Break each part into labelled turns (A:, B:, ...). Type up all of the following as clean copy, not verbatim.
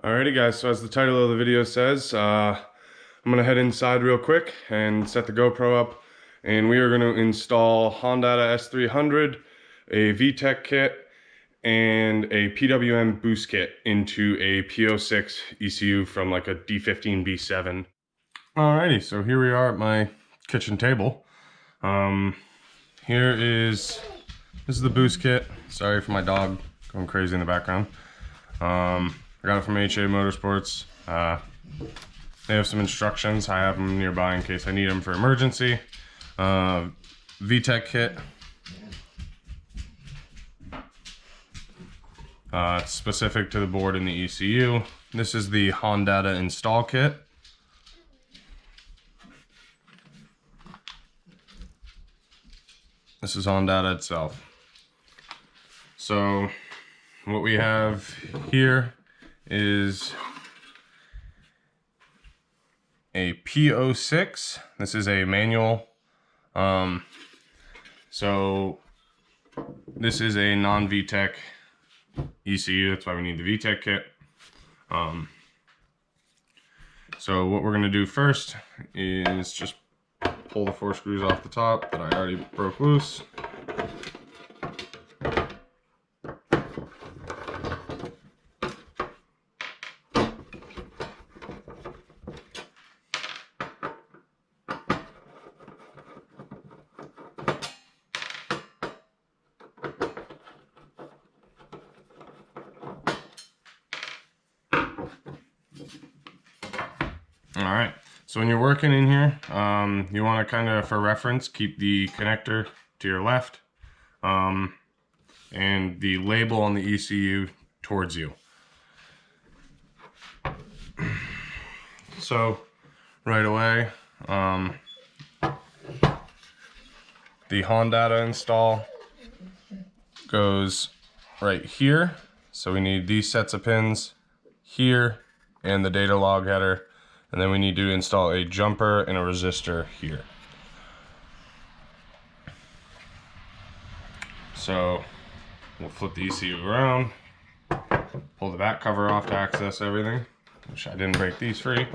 A: Alrighty guys, so as the title of the video says, I'm gonna head inside real quick and set the GoPro up, and we are gonna install Hondata S300, a Vtec kit, and a PWM Boost kit into a P06 ECU from like a D15B7. Alrighty, so here we are at my kitchen table. This is the Boost kit. Sorry for my dog going crazy in the background. I got it from HA Motorsports. They have some instructions. I have them nearby in case I need them for emergency. Vtec Kit. It's specific to the board in the ECU. This is the Hondata install kit. This is Hondata itself. So what we have here is a P06. This is a manual. So this is a non-VTEC ECU. That's why we need the VTEC kit. So what we're gonna do first is just pull the 4 screws off the top that I already broke loose. Alright, so when you're working in here, you want to kind of, for reference, keep the connector to your left and the label on the ECU towards you. So, right away, the Hondata install goes right here. So we need these sets of pins here and the data log header. And then we need to install a jumper and a resistor here. So we'll flip the ECU around, pull the back cover off to access everything, which I didn't break these free.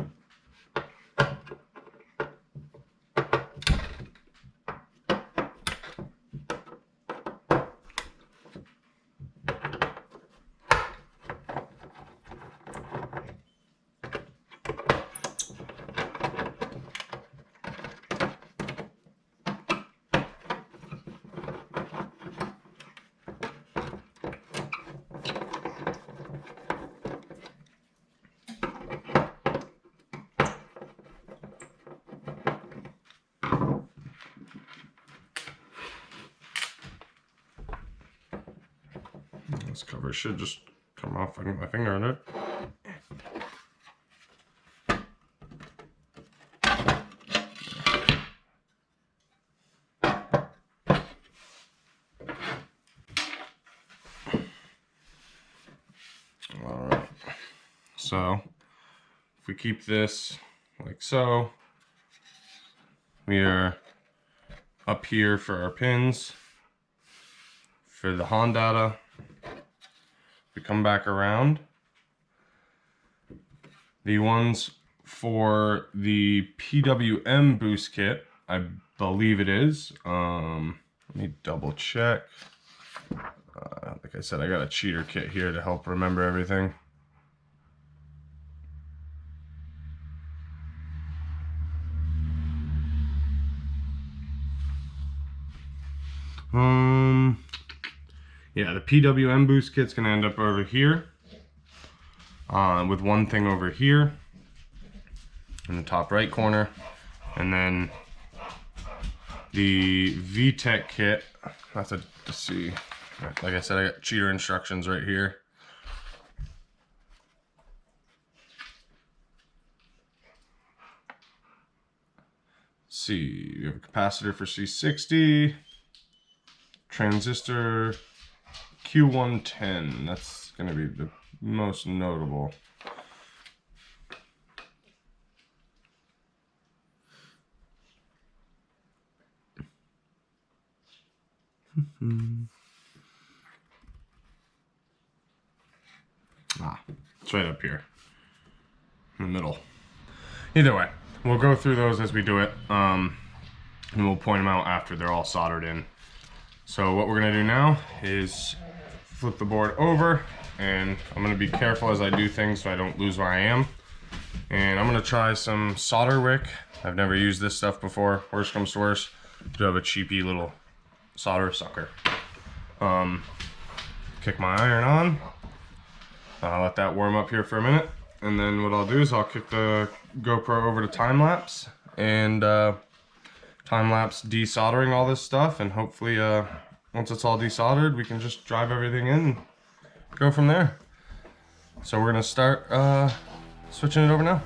A: This cover should just come off. I can get my finger on it. Alright, so if we keep this like so, we are up here for our pins for the Hondata. We come back around. The ones for the PWM Boost kit, I believe it is. Let me double check. Like I said, I got a cheater kit here to help remember everything. Yeah, the PWM Boost kit's gonna end up over here, with one thing over here in the top right corner, and then the Vtec kit. I have to see. Like I said, I got cheater instructions right here. Let's see, we have a capacitor for C60, transistor Q110. That's going to be the most notable. It's right up here. in the middle. Either way, we'll go through those as we do it, and we'll point them out after they're all soldered in. So what we're gonna do now is flip the board over, and I'm gonna be careful as I do things so I don't lose where I am. And I'm gonna try some solder wick. I've never used this stuff before. Worst comes to worst, do have a cheapy little solder sucker. Kick my iron on. I'll let that warm up here for a minute. And then what I'll do is I'll kick the GoPro over to time lapse and time lapse desoldering all this stuff. And hopefully once it's all desoldered, we can just drive everything in and go from there. So we're gonna start switching it over now.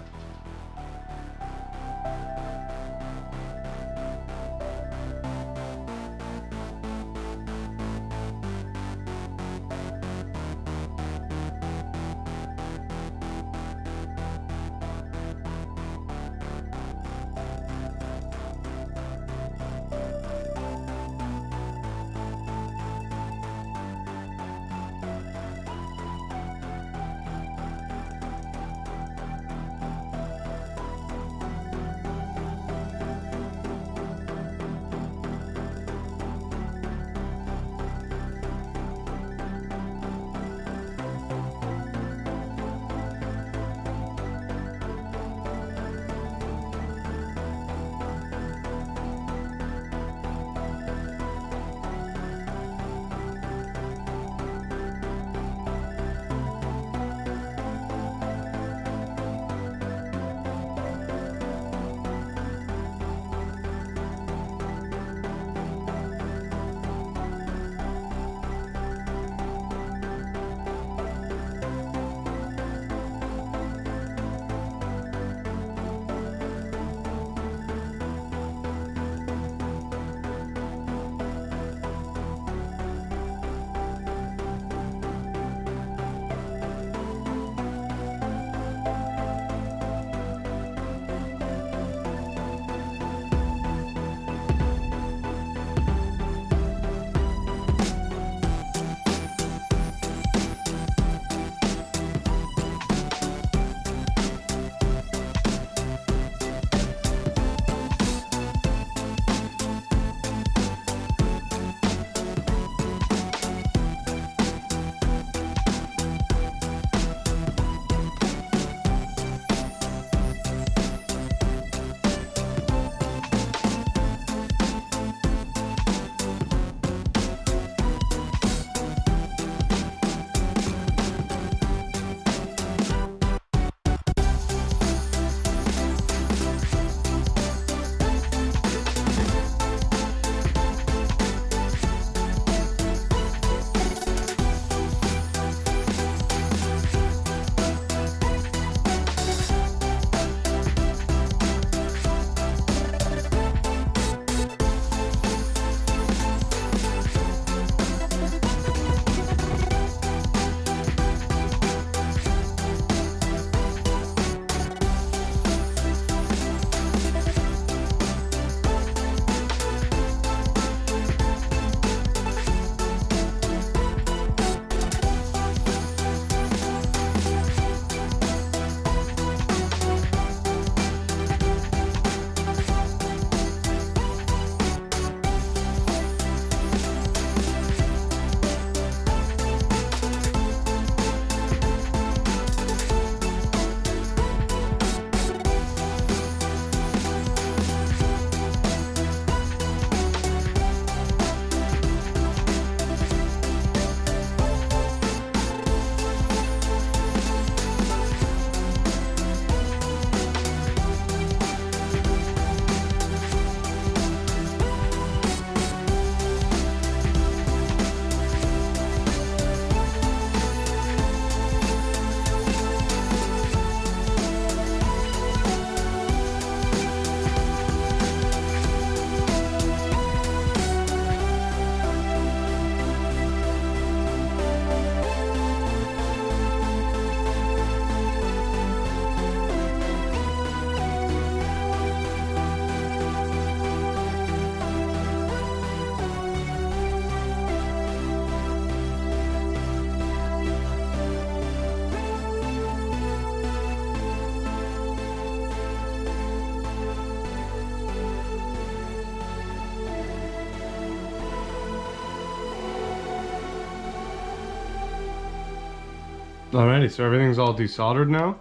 A: Alrighty, so everything's all desoldered now.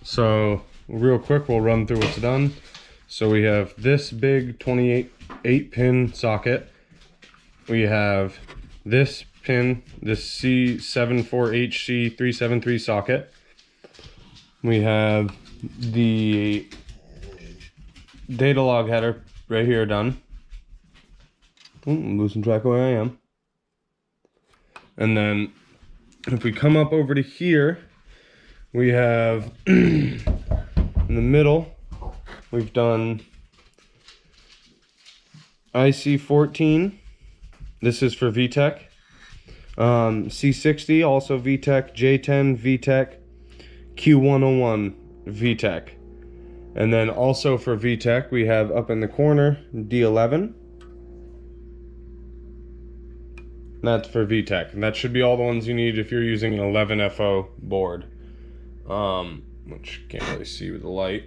A: So real quick, we'll run through what's done. So we have this big 28 pin socket. We have this pin, this C74HC373 socket. We have the data log header right here done. I'm losing track of where I am. And then if we come up over to here, we have in the middle, we've done IC14. This is for Vtec. C60, also Vtec, J10, Vtec, Q101, Vtec. And then also for Vtec, we have up in the corner, D11. That's for Vtec. And that should be all the ones you need if you're using an 11FO board. Which you can't really see with the light,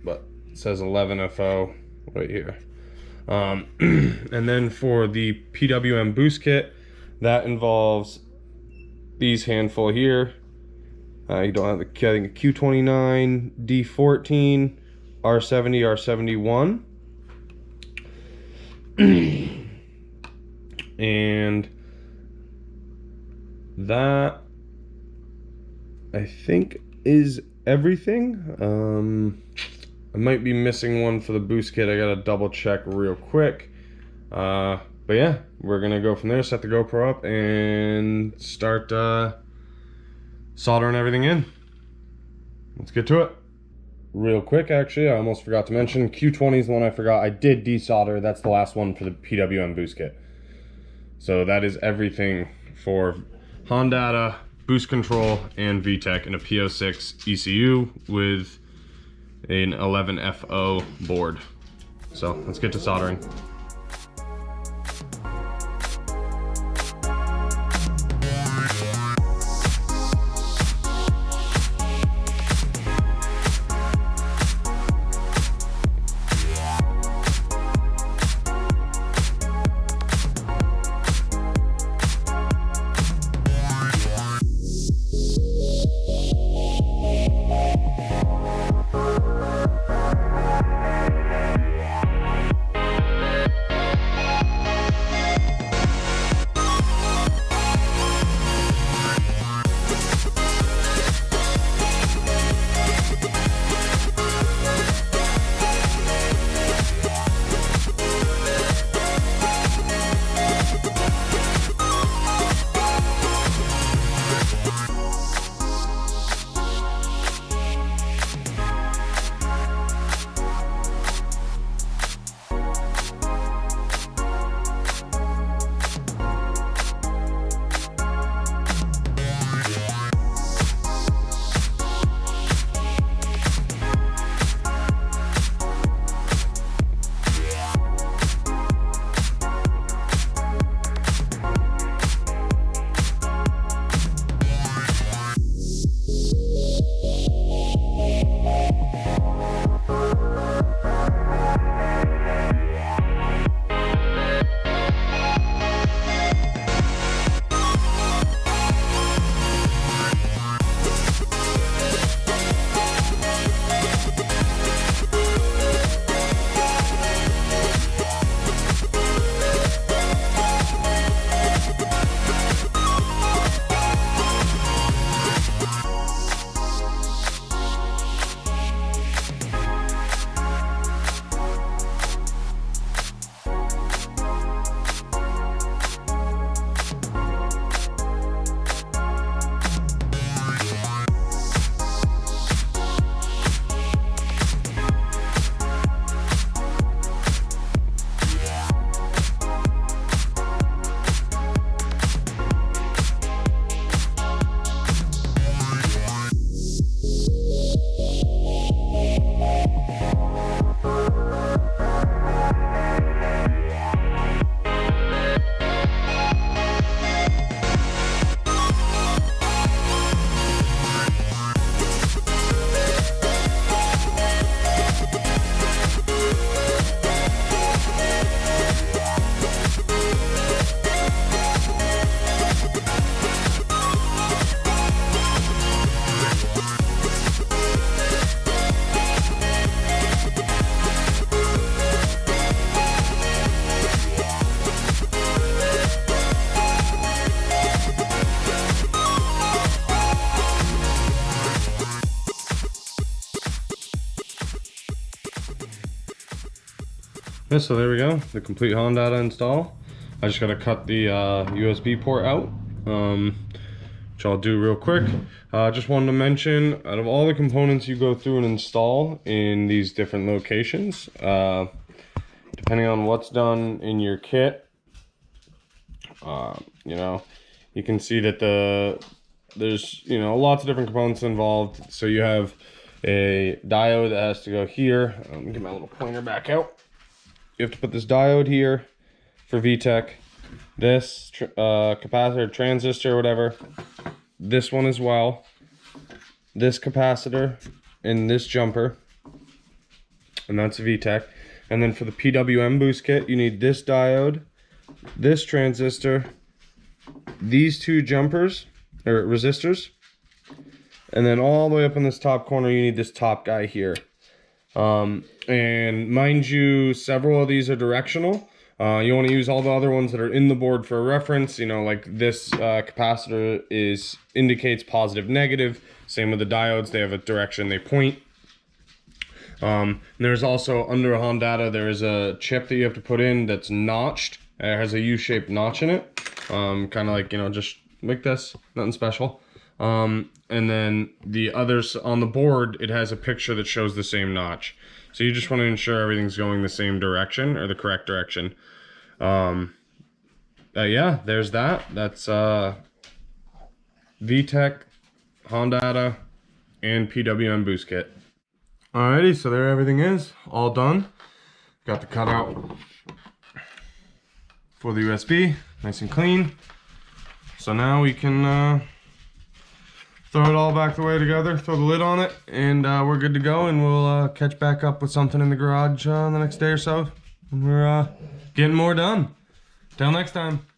A: but it says 11FO right here. And then for the PWM Boost kit, that involves these handful here. You don't have the, I think, Q29, D14, R70, R71. And that, I think, is everything. I might be missing one for the boost kit. I gotta double check real quick. But yeah, we're gonna go from there, set the GoPro up, and start soldering everything in. Let's get to it. Real quick, actually, I almost forgot to mention, Q20 is the one I forgot. I did desolder. That's the last one for the PWM Boost kit. So that is everything for Hondata, Boost Control, and Vtec in a P06 ECU with an 11FO board. So let's get to soldering. Yeah, so there we go, the complete Hondata install. I just gotta cut the USB port out, which I'll do real quick. Just wanted to mention, out of all the components you go through and install in these different locations, depending on what's done in your kit, you know, you can see that there's, you know, lots of different components involved. So you have a diode that has to go here. Let me get my little pointer back out. You have to put this diode here for Vtec, this capacitor, transistor, whatever, this one as well, this capacitor, and this jumper, and that's Vtec. And then for the PWM Boost kit, you need this diode, this transistor, these two jumpers, or resistors, and then all the way up in this top corner, you need this top guy here. And mind you, several of these are directional. You want to use all the other ones that are in the board for a reference. You know, like this capacitor indicates positive, negative. Same with the diodes, they have a direction they point. There's also, under a Hondata, there is a chip that you have to put in that's notched. It has a U-shaped notch in it. Kind of like, you know, just like this, nothing special. And then the others on the board, it has a picture that shows the same notch. So you just want to ensure everything's going the same direction, or the correct direction. Yeah, there's that. That's Vtec, Hondata, and PWM Boost kit. Alrighty, so there everything is, all done. Got the cutout for the USB, nice and clean. So now we can throw it all back the way together, throw the lid on it, and we're good to go, and we'll catch back up with something in the garage the next day or so, and we're getting more done. Till next time.